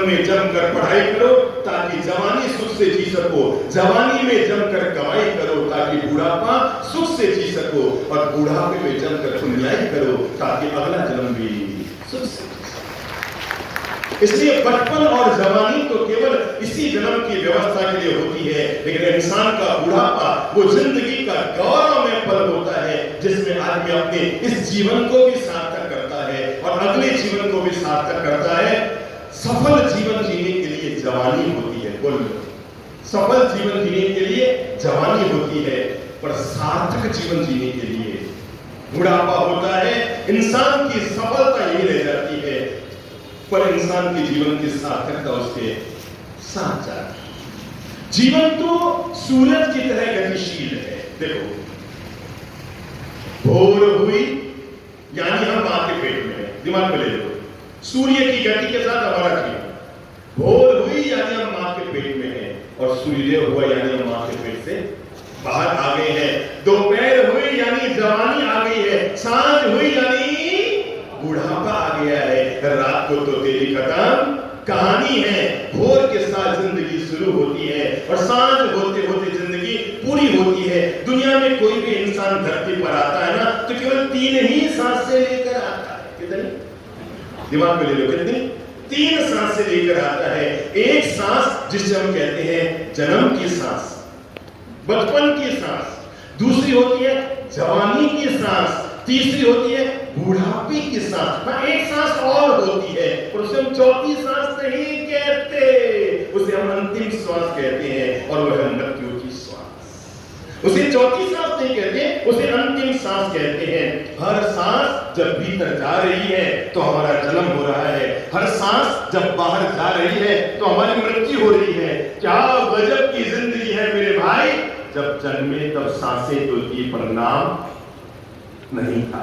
में जमकर पढ़ाई करो ताकि जवानी सुख से जी सको, जवानी में जमकर कमाई करो ताकि बुढ़ापा सुख से जी सको, और बुढ़ापे में जमकर पुण्याई करो ताकि अगला जन्म भी सुख से। इसलिए बचपन और जवानी तो केवल इसी जन्म की व्यवस्था के लिए होती है, लेकिन इंसान का बुढ़ापा वो जिंदगी का गौरवमय पल होता है जिसमें आदमी अपने इस जीवन को भी सार्थक करता है और अगले जीवन को भी सार्थक करता है। सफल जीवन जीने के लिए जवानी होती है, बोल सफल जीवन जीने के लिए जवानी होती है, पर सार्थक जीवन जीने के लिए बुढ़ापा होता है। इंसान की सफलता यही रह जाती है, पर इंसान के जीवन की सार्थकता उसके साथ जाती है। जीवन तो सूरज की तरह गतिशील है। देखो, भोर हुई यानी हम मां के पेट में है, दिमाग में ले लो, सूर्य की गति के साथ हमारा जीवन। भोर हुई यानी हम मां के पेट में है, और सूर्योदय हुआ यानी हम मां के पेट से बाहर आ गए हैं। दोपहर हुई यानी जवानी आ गई है, सांझ हुई यानी बुढ़ापा आ गया है। रात को तो तेरी खत्म कहानी है। भोर के साथ जिंदगी शुरू होती है और सांझ होते होते जिंदगी पूरी होती है। दुनिया में कोई भी इंसान धरती पर आता है ना, तो केवल 3 ही सांसें लेकर आता है। कितनी? दिमाग में ले लो, कितनी? 3 सांसें लेकर आता है। एक सांस जिसे हम कहते हैं जन्म की सांस, बचपन की सांस, दूसरी होती है जवानी की सांस, तीसरी होती है बुढ़ापे की सांस। एक सांस और होती है, और उसे हम चौथी सांस नहीं कहते, उसे हम अंतिम श्वास कहते हैं, और वह मृत्यु की श्वास। उसे चौथी सांस नहीं कहते, उसे अंतिम सांस कहते हैं। हर सांस जब भीतर जा रही है तो हमारा जन्म हो रहा है, हर सांस जब बाहर जा रही है तो हमारी मृत्यु हो रही है। क्या गजब की जिंदगी है मेरे भाई। जब जन्मे तब सांसें तो थी पर नाम नहीं था,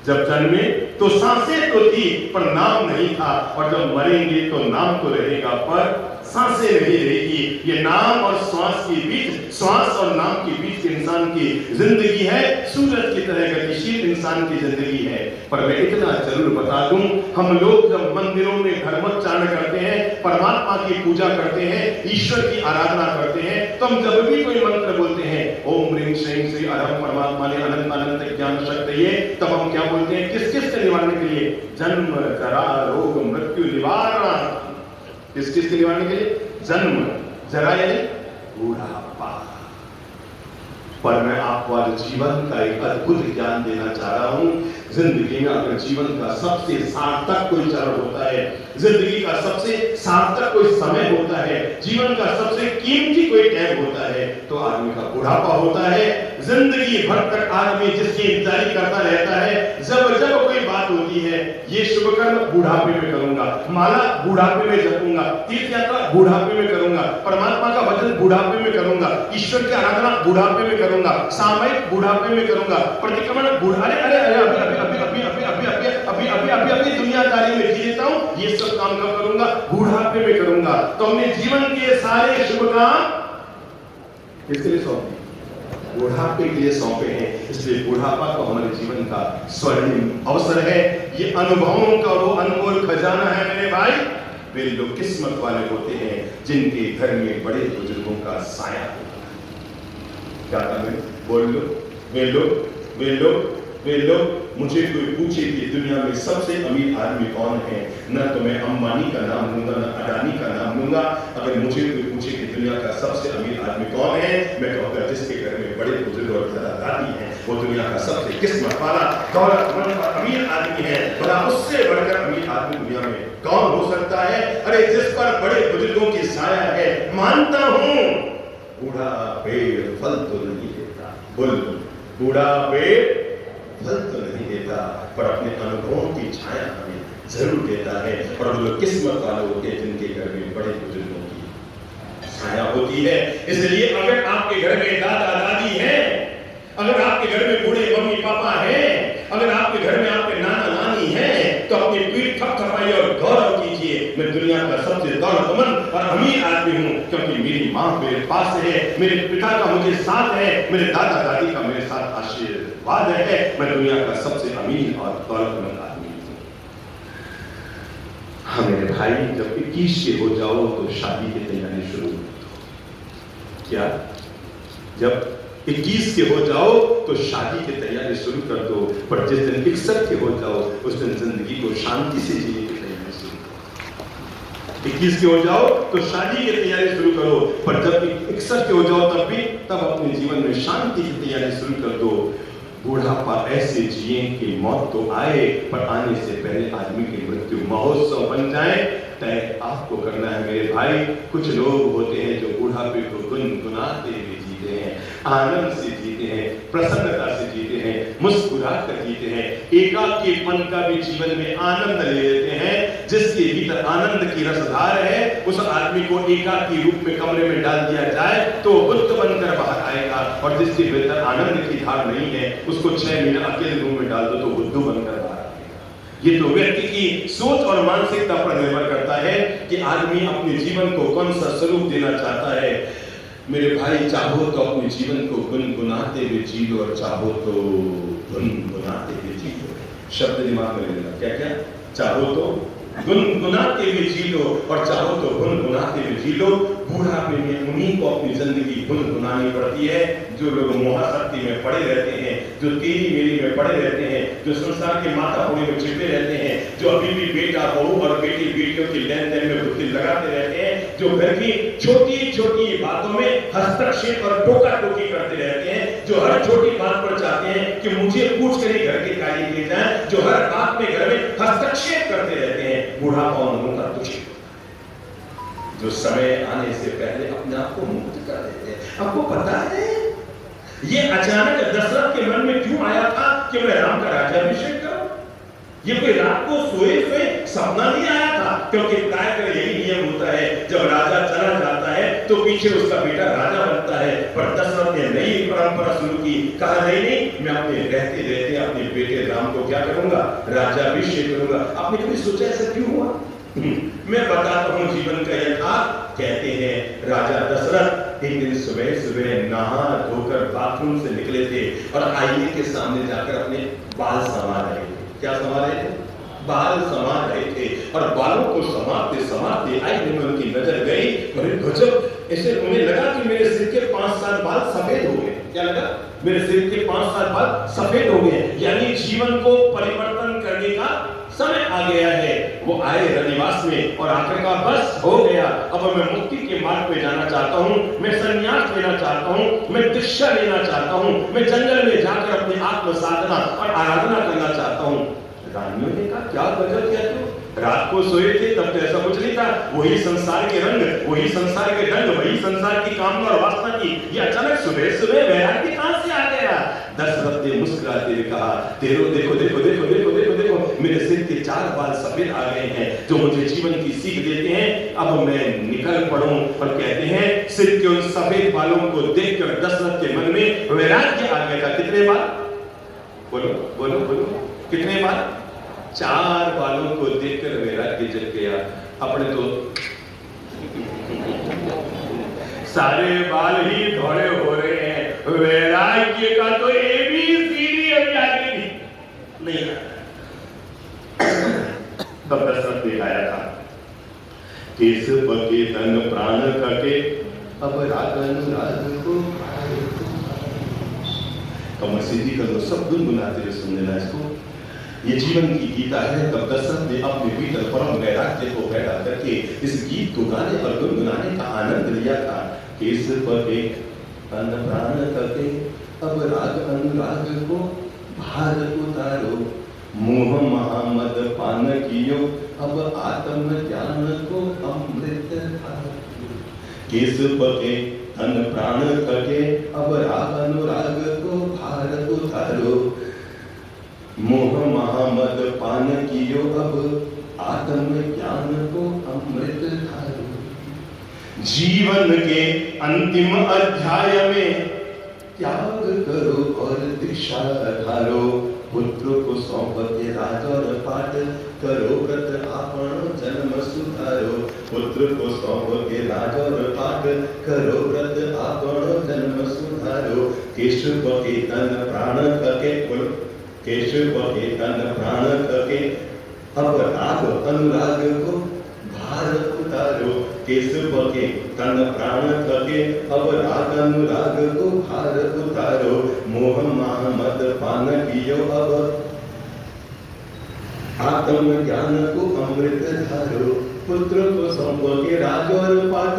जब जन्मे तो सांसें तो थी पर नाम नहीं था, और जब मरेंगे तो नाम तो रहेगा पर सांसें नहीं रहेगी। ये नाम और श्वास के बीच, श्वास और नाम के बीच इंसान की जिंदगी है। सूरज की तरह गतिशील इंसान की जिंदगी है। पर मैं इतना जरूर बता दूं, हम लोग जब मंदिरों में धर्मोच्चारण करते हैं, परमात्मा की पूजा करते हैं, ईश्वर की आराधना करते हैं, तो हम जब भी कोई मंत्र बोलते हैं, ओम ह्रीं श्रीं श्री अहम परमात्मा ने अनंत अनंत ज्ञान शक्ति, तब हम क्या बोलते हैं? किस किस से निवारण के लिए? जन्म जरा रोग मृत्यु निवारण। किस किस के निवारण के लिए? जन्म, जरा यानी बुढ़ापा। पर मैं आपको आज जीवन का एक अद्भुत ज्ञान देना चाह रहा हूं। जिंदगी में अगर जीवन का सबसे सार्थक कोई चरण होता है, जिंदगी का सबसे सार्थक कोई समय होता है, जीवन का सबसे कीमती कोई टाइम होता है, तो आदमी का बुढ़ापा होता है। जिंदगी भर तक आदमी जिसकी इंतजारी करता रहता है, जब जब कोई बात होती है, ये शुभ कर्म बुढ़ापे में करूंगा, माला बुढ़ापे में जपूंगा, तीर्थ यात्रा बुढ़ापे में करूंगा, परमात्मा का भजन बुढ़ापे में करूंगा, ईश्वर की आराधना बुढ़ापे में करूंगा, सामयिक बुढ़ापे में करूंगा, प्रतिक्रमण अरे अरे अरे अभी दुनियादारी में जी लेता हूं, ये सब काम कब करूंगा? बुढ़ापे में करूंगा। तो हमने जीवन के सारे शुभ काम किसके लिए सौंपे? बुढ़ापे के लिए सौंपे हैं। इसलिए बुढ़ापा तो हमारे जीवन का स्वर्णिम अवसर है। ये अनुभवों का वो अनमोल खजाना है मेरे भाई। वे लोग किस्मत वाले होते हैं जिनके घर में बड़े बुजुर्गों का साया होता है। क्या कर रहे? बोल लो। वे लोग मुझे कोई पूछे कि दुनिया में सबसे अमीर आदमी कौन है, न तो मैं अंबानी का नाम लूंगा, न अडानी का नाम लूंगा। अगर मुझे कोई पूछे कि दुनिया का सबसे अमीर आदमी कौन है, मैं कहूंगा जिसके घर में बड़े बुजुर्ग और दादा दादी हैं, वो दुनिया का सबसे किस्मत वाला दौलतमंद और अमीर आदमी है। भला उससे बढ़कर अमीर आदमी दुनिया में कौन हो सकता है? अरे जिस पर बड़े बुजुर्गों की साया है। मानता हूं बूढ़ा पेड़ फल तो नहीं देता, बोल बूढ़ा पेड़ फल तो नहीं देता, पर अपने अनुभवों की छाया हमें जरूर देता है। और वो लोग किस्मत वाले होते हैं जिनके घर में बड़े बुजुर्गों की छाया होती है। इसलिए अगर आपके घर में दादा दादी हैं, अगर आपके घर में बूढ़े मम्मी पापा हैं, अगर आपके घर में आपके नाना नानी हैं, तो अपनी पीठ थपथपाइए और गौरव कीजिए, मैं दुनिया का सबसे दौलतमंद और अमीर आदमी हूं, क्योंकि मेरी माँ मेरे पास है, मेरे पिता का मुझे साथ है, मेरे दादा दादी का मेरे साथ आशीर्वाद है। मैं दुनिया का सबसे अमीर और दौलतमंद आदमी हूं। हाँ मेरे भाई, जब 21 के हो जाओ तो शादी की तैयारी शुरू कर दो। क्या? जब 21 के हो जाओ तो शादी की तैयारी शुरू कर दो, पर जिस दिन 61 के हो जाओ उस दिन जिंदगी को शांति से जीने की तैयारी शुरू करो। 21 के हो जाओ तो शादी की तैयारी शुरू करो, पर जब 61 के हो जाओ तब अपने जीवन में शांति की तैयारी शुरू कर दो। बुढ़ापा ऐसे जिए कि मौत तो आए, पर आने से पहले आदमी की मृत्यु महोत्सव बन जाए, तय आपको करना है मेरे भाई। कुछ लोग होते हैं जो बुढ़ापे को गुनगुनाते हुए जीते हैं, आनंद से जीते हैं, प्रसन्नता से जीते हैं, मुस्कुरा कर जीते हैं, एकाकीपन का भी जीवन में आनंद ले लेते हैं। जिसके भीतर आनंद की रसधार है, उस आदमी को एकाकी रूप में कमरे में डाल दिया जाए तो बुद्ध बनकर बाहर आएगा, और जिसके भीतर आनंद की धार नहीं है उसको 6 महीने अकेले रूम में डाल दो तो बुद्धू बनकर बाहर आएगा। ये तो व्यक्ति की सोच और मानसिकता पर निर्भर करता है कि आदमी अपने जीवन को कौन सा स्वरूप देना चाहता है। मेरे भाई, चाहो तो अपने जीवन को गुनगुनाते हुए जी लो, और चाहो तो गुनगुनाते हुए जी लो। शब्द दिमाग में लेना, क्या क्या? चाहो तो गुनगुनाते हुए जी लो, और चाहो तो गुनगुनाते हुए जी लो। बुढ़ापे में उन्हीं को अपनी जिंदगी गुनगुनानी पड़ती है जो लोग मोहाशक्ति में पड़े रहते हैं, जो तेरी मेरी में पड़े रहते हैं, जो संसार के माथा पुणे में छिपे रहते हैं, जो अभी भी बेटा बहू और बेटी बेटियों की लेन देन में बुद्धि लगाते रहते हैं, जो घर की छोटी छोटी बातों में हस्तक्षेप और टोका टोकी करते रहते हैं, जो हर छोटी बात पर चाहते हैं कि मुझे पूछ कर घर के कार्य किए जाए, जो हर बात में घर में हस्तक्षेप करते रहते हैं। बुढ़ापा उनका दुखी, जो समय आने से पहले अपने आप को मुक्त कर देते हैं। आपको पता है ये अचानक दशरथ के मन में क्यों आया था कि मैं राम का राज्याभिषेक करूं? ये कोई रात को सोए सोए सपना नहीं आया था, क्योंकि प्रायः यही नियम होता है, जब राजा चला जाता है तो पीछे उसका बेटा राजा बनता है। पर दशरथ ने नई परंपरा शुरू की, कहा नहीं मैं अपने रहते रहते अपने बेटे राम को क्या करूंगा? राज्याभिषेक करूंगा। आपने कभी सोचा ऐसा क्यों हुआ? मैं बताता हूं जीवन का यथार्थ। कहते हैं राजा दशरथ एक दिन सुबह सुबह नहा धोकर बाथरूम से निकले थे और आईने के सामने जाकर अपने बाल संवार रहे थे। क्या संवार रहे थे? बाल संवार रहे थे, और बालों को संवारते संवारते आईने में उनकी नजर गई, अरे गजब, ऐसे उन्हें लगा कि मेरे सिर के 5-7 बाल सफेद हो गए। क्या लगा? मेरे सिर के 5-7 बाल सफेद हो गए, यानी जीवन को परिवर्तन करने का समय आ गया है। वो आए रनिवास में और आखिर का बस हो गया, अब मैं मुक्ति के मार्ग पे जाना चाहता हूँ, मैं संन्यास लेना चाहता हूँ, मैं दीक्षा लेना चाहता हूँ, मैं जंगल में जाकर अपनी आत्म साधना और आराधना करना चाहता हूँ। रानियों ने कहा क्या गजब किया तू, रात को सोए थे तब तो ऐसा कुछ नहीं था, वही संसार के रंग, वही संसार के ढंग, वही संसार की कामना और वासना की, ये अचानक सुबह सुबह वैराग्य कहां से आ गया? दशरथ ने मुस्कुराते हुए कहा, देखो देखो देखो देखो देखो देखो देखो, मेरे सिर के 4 बाल सफेद आ गए हैं जो मुझे जीवन की सीख देते हैं। अब मैं निकल पड़ूं। और कहते हैं सिर के उन सफेद बालों को देखकर दशरथ के मन में वैराग्य आ गया था। कितने बाल? बोलो बोलो बोलो, कितने बाल? 4 बालों को देखकर वैराग्य जग गया। अपने तो सारे बाल ही धोरे हो रहे हैं, वैराग्य का तो ABCD अभी आगे नहीं आता। तब दशरथ ने आया था, केस पके तन प्राण कटे, अब रागन राग को कमर सीधी कर दो, सब गुनगुनाते हुए सुन लेना इसको। ये जीवन की गीता है। तब दशरथ ने अपने भीतर परम वैराग्य को पैदा करके इस गीत को गाने और गुनगुनाने का आनंद लिया था। केस पके तन प्राण कटे, अब राग अनुराग को भार उतारो, मोह महामद पान कियो, अब आत्म ज्ञान को अमृत धारो। केस पके तन प्राण कटे, अब राग अनुराग को भार उतारो, मोह महामद पान कियो, अब आत्म ज्ञान को अमृत धारो। जीवन के अंतिम अध्याय में त्याग करो और दिशा धारो, पुत्र को सौंप के राज और पाठ, करो व्रत आपन जन्म सुधारो। पुत्र को सौंप के राज और पाठ, करो व्रत आपन जन्म सुधारो। केशव के तन प्राण कके, बोलो केशव के तन प्राण कके, अब राग अनुराग को भार उतारो, केस बके तन प्राण थके, अब राग अनुराग को भार उतारो, मोह माह मद पान कियो अब, आत्म ज्ञान को अमृत धारो, पुत्र को संपके राज और पाठ,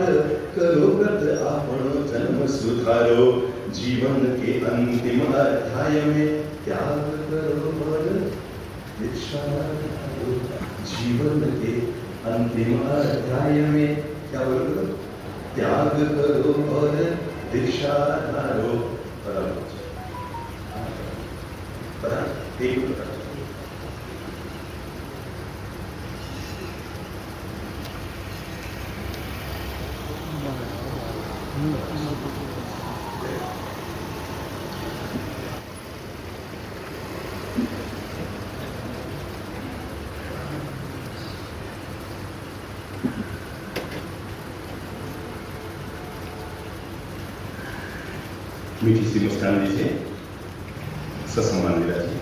करो व्रत आपनो जन्म सुधारो, जीवन के अंतिम अध्याय में त्याग करो और दीक्षा धारो, जीवन के अंतिम अध्याय में क्या बोलो, त्याग करो और दीक्षा धारो। मीठी सी मुस्कान दीजिए, ससम्मान दिलाइए।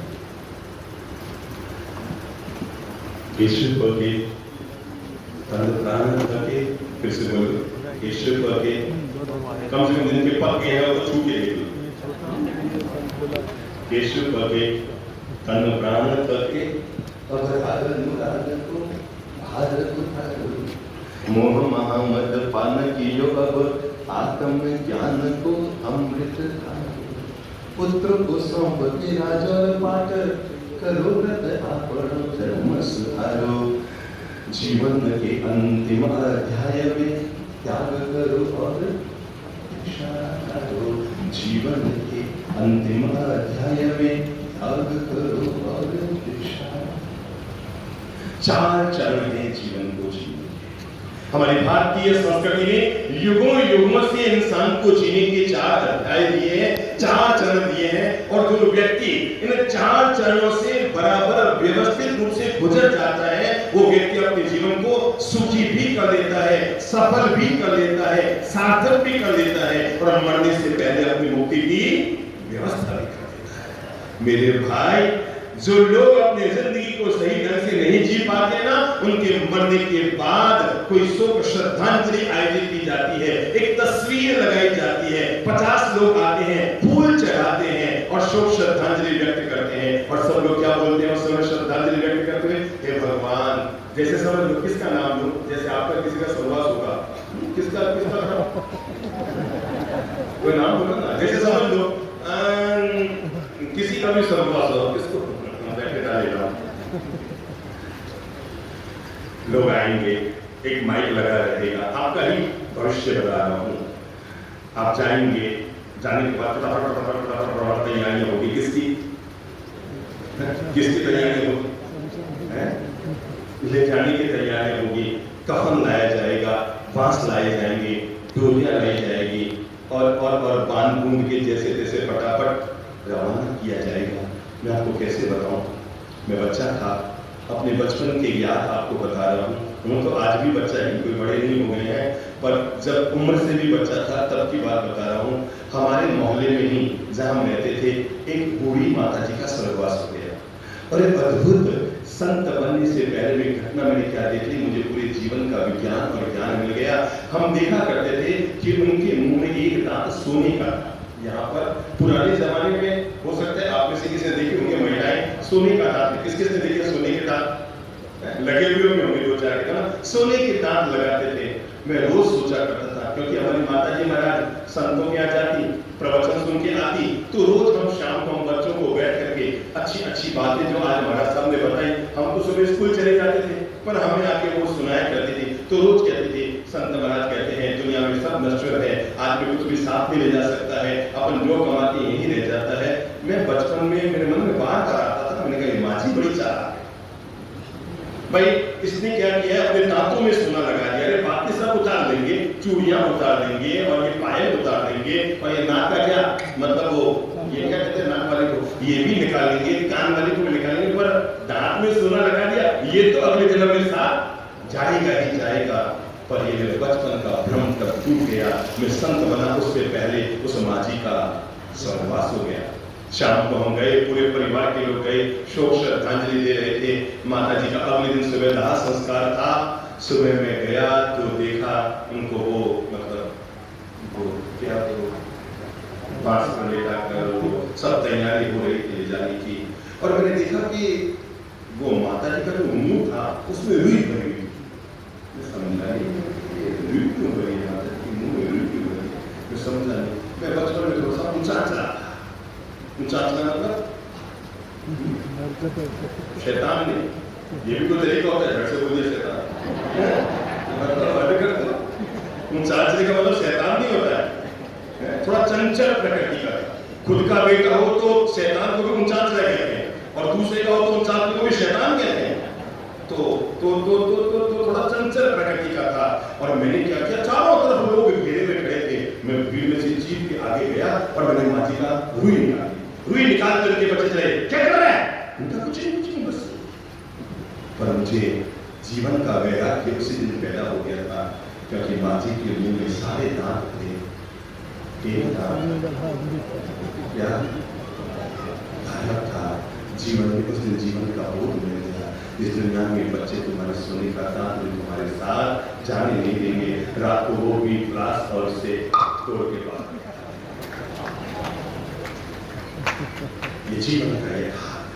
ईश्वर के तन प्राण थके, फिर से बोलो, ईश्वर के कम से कम जिनके पक्के हैं वो तो छू के देखो, ईश्वर के तन प्राण थके, अब राग अनुराग को भार उतारो, मोह माह मद पान कियो अब, आत्म ज्ञान को अमृत धारो, पुत्र को संपके राज और पाठ, करो व्रत आपनो धर्म सुधारो, जीवन के अंतिम अध्याय में त्याग करो और दीक्षा धारो, जीवन के अंतिम अध्याय में त्याग करो और दीक्षा। चार चरण हैं जीवन को जीने। हमारी भारतीय संस्कृति ने युगों युगों से इंसान को जीने के चार अध्याय दिए हैं, चार चरण दिए हैं, और जो व्यक्ति इन चार चरणों से बराबर व्यवस्थित रूप से गुजर जाता है, वो व्यक्ति अपने जीवन को सुखी भी कर लेता है, सफल भी कर लेता है, सार्थक भी कर लेता है, और मरने से पहले अपनी मुक्ति की व्यवस्था भी कर देता है। मेरे भाई, जो लोग अपनी जिंदगी को सही ढंग से नहीं जी पाते ना, उनके मरने के बाद कोई शोक श्रद्धांजलि आयोजित की जाती है, एक तस्वीर लगाई जाती है, 50 लोग आते हैं, फूल चढ़ाते हैं और शोक श्रद्धांजलि व्यक्त करते हैं, और सब लोग क्या बोलते हैं उस समय श्रद्धांजलि व्यक्त करते हुए, हे भगवान, जैसे समझ लो किसका नाम लो, जैसे आपका किसी का सहवास होगा, किसका कोई नाम बोलो ना, जैसे समझ लो किसी का भी सहवास हो, किसको लोग आएंगे, एक माइक लगा रहेगा, आपका ही भविष्य बता रहा हूं, आप जाएंगे, जाने के बाद तैयारियां होगी, किसकी तैयारियां होगी, ले जाने की तैयारियां होगी, कफन लाया जाएगा, बांस लाए जाएंगे, डोरियां लाई जाएगी, और बांध बूंद के जैसे तैसे फटाफट रवाना किया जाएगा। मैं आपको कैसे बताऊं, मैं बच्चा था, अपने बचपन के याद आपको बता रहा हूँ। हम तो आज भी बच्चा ही, कोई बड़े नहीं हो गए हैं, पर जब उम्र से भी बच्चा था तब की बात बता रहा हूँ। हमारे मोहल्ले में ही जहाँ हम रहते थे, एक बूढ़ी माता जी का स्वर्गवास हो गया, और एक अद्भुत संत बनने से पहले में घटना मैंने क्या देखी, मुझे पूरे जीवन का विज्ञान और ज्ञान मिल गया। हम देखा करते थे कि उनके मुंह में एक दांत सोने का था। यहाँ पर पुराने जमाने में हो सकता है आप में से किसी ने देखे होंगे, महिलाएं सोने का दांत, किस किस ने देखे सोने के दांत लगे हुए होंगे, 2-4 के ना सोने के दांत लगाते थे। मैं रोज सोचा करता था, क्योंकि हमारी माता जी महाराज संतों के यहाँ जाती, प्रवचन सुन के आती, तो रोज हम शाम को हम बच्चों को बैठ करके अच्छी अच्छी बातें जो आज महाराज साहब ने बताई, हम तो सुबह स्कूल चले जाते थे, पर हमें आके वो सुनाया करती थी। तो रोज कहते थे, संत महाराज कहते हैं दुनिया में सब नश्वर है, आदमी कुछ भी साथ में ले जा सकता है, अपन जो कमाते यही रह जाता है। मैं बचपन में मेरे मन में बार बार आता था, मैंने कहा माँ जी बड़ी चालाक है भाई, इसने क्या किया, अपने दांतों में सोना लगा दिया। अरे बाकी सब उतार देंगे, चूड़ियां उतार देंगे, और ये पायल उतार देंगे, और ये नाक का क्या मतलब, वो ये क्या कहते हैं नाक वाले को, ये भी निकालेंगे, कान वाले को भी निकालेंगे, पर दांत में सोना लगा दिया, ये तो अगले जन्म में साथ जाएगा ही जाएगा। पर ये मेरे बचपन का भ्रम तब टूट गया। मैं संत बना उससे पहले उस माँ जी का स्वर्गवास हो गया। शाम को हम गए, पूरे परिवार के लोग गए, शोक श्रद्धांजलि दे रहे थे। माता जी का अगले दिन सुबह दाह संस्कार था। सुबह में गया तो देखा उनको वो मतलब वो क्या वो बांस पर लेटा कर वो सब तैयारी हो रही थी जाने की, और मैंने देखा कि वो माता जी का जो मुंह था उसमें रुई भरी हुई। मैं समझा नहीं रुई क्यों भरी है, माता जी मुंह में रुई क्यों भरी, मैं समझा नहीं। मैं बचपन में थोड़ा सा ऊंचा चला था, ऊंचा चला मतलब शैतान ने, ये भी कोई तरीका होता है, घर से बोलिए शैतान, मुंचाचरे का मतलब शैतान नहीं होता है, थोड़ा चंचल प्रकृति का। खुद का बेटा हो तो शैतान को भी मुंचाचरा कहते हैं, और दूसरे का हो तो मुंचाचरे को भी शैतान कहते हैं। तो थोड़ा चंचल प्रकृति का था, और मैंने क्या किया, चारों तरफ लोग घेरे में खड़े थे, मैं भीड़ में से जीत के आगे गया और मैंने माँ जी का रुई निकाल करके बच्चे चले, क्या कर रहे हैं? उनका कुछ नहीं बस। पर मुझे जीवन का वैराग्य उसी दिन पैदा हो गया था, क्योंकि माँ जी के मुंह में सारे दांत थे, एक दांत क्या धारक था। जीवन में उस दिन जीवन का बोध मिल गया, इस दुनिया में बच्चे तुम्हारे सोने का दांत तुम्हारे साथ जाने नहीं देंगे, रात को वो भी ग्लास और से तोड़ के पास। ये जीवन का एक हाथ है।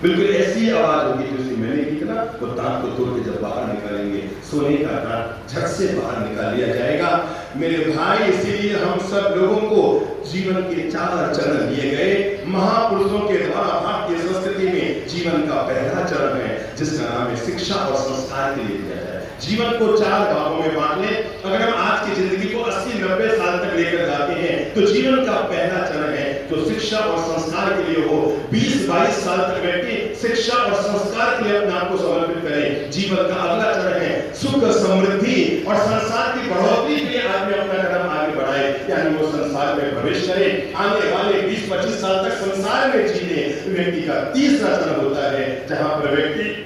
बिल्कुल ऐसी आवाज होगी जैसे मैंने की ना, वो दांत को तोड़ के जब बाहर निकालेंगे, सोने का दांत झट से बाहर निकाल लिया जाएगा। मेरे भाई, इसीलिए हम सब लोगों को जीवन के 4 चरण दिए गए महापुरुषों के द्वारा। भारतीय संस्कृति में जीवन का पहला चरण है जिसका नाम है शिक्षा और संस्कार के लिए दिया जाए। जीवन को 4 भागों में बांट ले। अगर हम आज की जिंदगी को 80-90 साल तक लेकर जाते हैं तो जीवन का पहला चरण है तो शिक्षा और संस्कार के लिए हो। 20-22 साल तक व्यक्ति शिक्षा और संस्कार के लिए अपने आप को समर्पित करें। जीवन का अगला चरण है सुख समृद्धि और संसार की बढ़ोतरी के लिए आदमी अपना कदम आगे बढ़ाए, यानी वो संसार में प्रवेश करे, आने वाले 20-25 साल तक संसार में जीने। व्यक्ति का तीसरा चरण होता है जहां पर व्यक्ति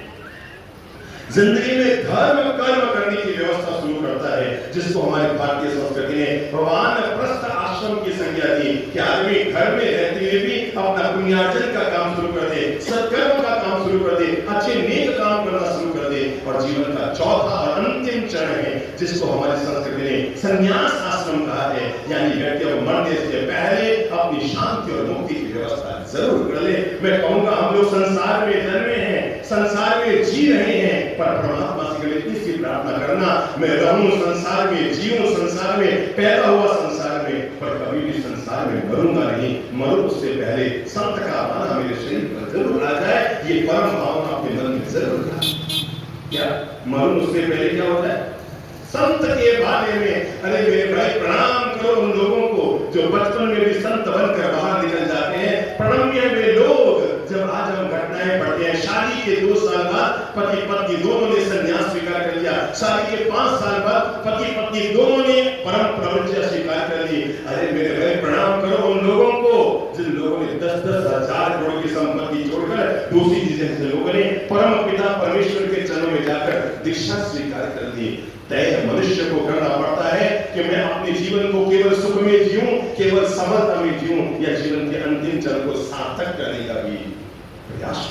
जिंदगी में धर्म कर्म करने की व्यवस्था शुरू करता है, जिसको हमारे भारतीय संस्कृति ने भगवान प्रस्थ आश्रम की संज्ञा दी कि आदमी घर में रहते हुए भी अपना पुण्यार्जन का काम शुरू कर दे, सत्कर्म का काम शुरू कर दे, अच्छे नेक काम करना शुरू कर दे। और जीवन का चौथा और अंतिम चरण है जिसको हमारी संस्कृति ने संन्यास आश्रम कहा है, यानी व्यक्ति अब मरने से पहले अपनी शांति और मुक्ति की व्यवस्था जरूर कर ले। मैं कहूंगा हम लोग संसार में जन्मे हैं, संसार में जी रहे हैं, पर परमात्मा से इतनी सी प्रार्थना करना, मैं रहूं संसार में, जीऊं संसार में, पैदा हुआ संसार में, पर कभी भी संसार में मरूंगा नहीं। मरूं उससे पहले संत का आना मेरे शरीर पर जरूर आ जाए, ये परम भावना अपने मन में जरूर रखें। क्या मरूं उससे पहले क्या होता है? संत के बारे में, अरे मेरे भाई प्रणाम करो उन लोगों को जो बचपन में भी संत बनकर बाहर निकल जाते हैं। प्रणम्य वे लोग, जब आज हम घटनाएं पढ़ते हैं, शादी के 2 साल बाद पति पत्नी दोनों ने संन्यास स्वीकार कर लिया, शादी के 5 साल बाद पति पत्नी दोनों ने परम प्रवृत्ति स्वीकार कर ली। अरे मेरे भाई प्रणाम करो उन लोगों को जिन लोगों ने 10-10 हजार करोड़ की संपत्ति छोड़कर दूसरी चीजें, जिन लोगों ने परम पिता परमेश्वर के चरणों में जाकर दीक्षा स्वीकार कर दी। तय मनुष्य को करना पड़ता है कि मैं अपने जीवन को केवल सुख में जीऊं, केवल सफलता में जीऊं, या जीवन के अंतिम चरण को सार्थक करने का भी प्रयास